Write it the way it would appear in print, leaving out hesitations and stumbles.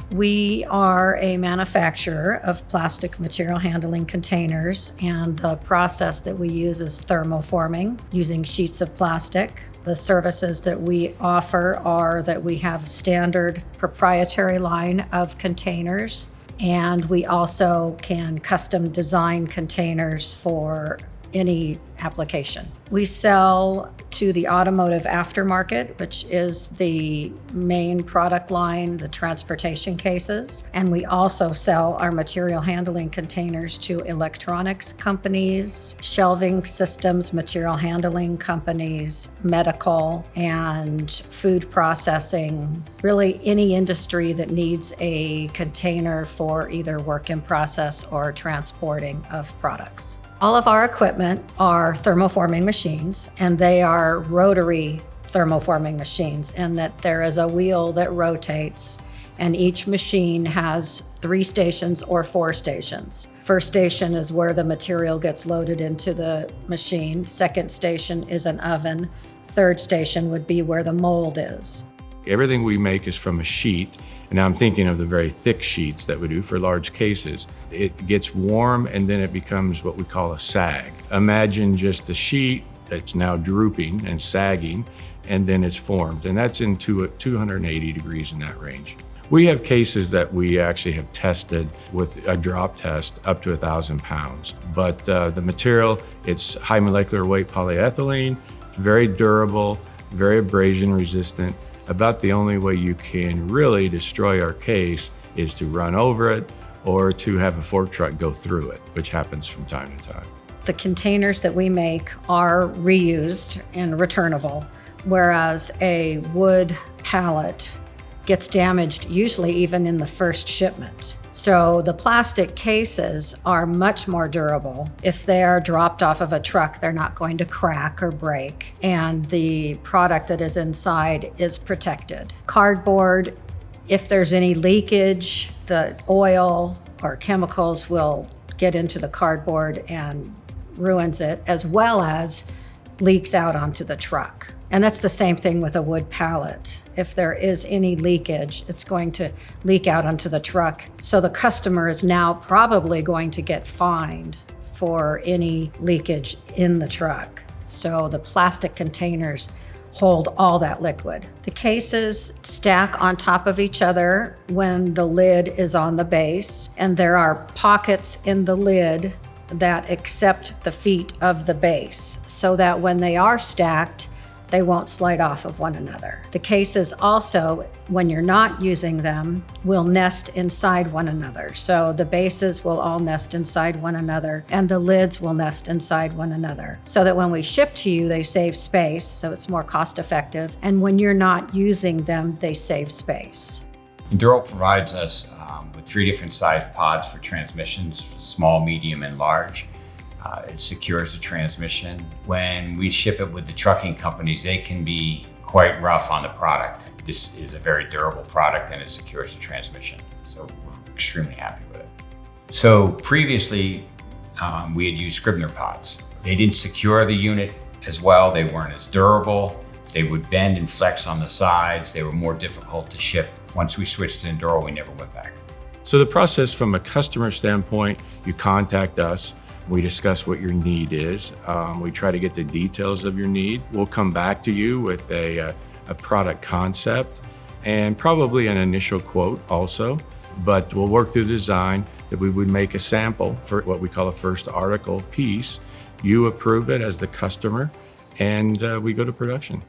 We are a manufacturer of plastic material handling containers, and the process that we use is thermoforming using sheets of plastic. The services that we offer are that we have a standard proprietary line of containers, and we also can custom design containers for any application. We sell to the automotive aftermarket, which is the main product line, the transportation cases. And we also sell our material handling containers to electronics companies, shelving systems, material handling companies, medical, and food processing. Really any industry that needs a container for either work in process or transporting of products. All of our equipment are thermoforming machines, and they are rotary thermoforming machines, in that there is a wheel that rotates, and each machine has 3 stations or 4 stations. First station is where the material gets loaded into the machine. Second station is an oven. Third station would be where the mold is. Everything we make is from a sheet, and now I'm thinking of the very thick sheets that we do for large cases. It gets warm and then it becomes what we call a sag. Imagine just a sheet that's now drooping and sagging, and then it's formed, and that's into 280 degrees in that range. We have cases that we actually have tested with a drop test up to 1,000 pounds, but the material, it's high molecular weight polyethylene, very durable, very abrasion resistant. About the only way you can really destroy our case is to run over it or to have a fork truck go through it, which happens from time to time. The containers that we make are reused and returnable, whereas a wood pallet gets damaged usually even in the first shipment. So the plastic cases are much more durable. If they are dropped off of a truck, they're not going to crack or break, and the product that is inside is protected. Cardboard, if there's any leakage, the oil or chemicals will get into the cardboard and ruins it, as well as leaks out onto the truck. And that's the same thing with a wood pallet. If there is any leakage, it's going to leak out onto the truck. So the customer is now probably going to get fined for any leakage in the truck. So the plastic containers hold all that liquid. The cases stack on top of each other when the lid is on the base, and there are pockets in the lid that accept the feet of the base, so that when they are stacked, they won't slide off of one another. The cases also, when you're not using them, will nest inside one another. So the bases will all nest inside one another, and the lids will nest inside one another, so that when we ship to you, they save space, so it's more cost effective. And when you're not using them, they save space. Endural provides us with 3 different size pods for transmissions, small, medium, and large. It secures the transmission. When we ship it with the trucking companies, they can be quite rough on the product. This is a very durable product, and it secures the transmission. So we're extremely happy with it. So previously, we had used Scribner pods. They didn't secure the unit as well. They weren't as durable. They would bend and flex on the sides. They were more difficult to ship. Once we switched to Endural, we never went back. So the process from a customer standpoint, you contact us. We discuss what your need is. We try to get the details of your need. We'll come back to you with a product concept and probably an initial quote also, but we'll work through the design that we would make a sample for what we call a first article piece. You approve it as the customer, and we go to production.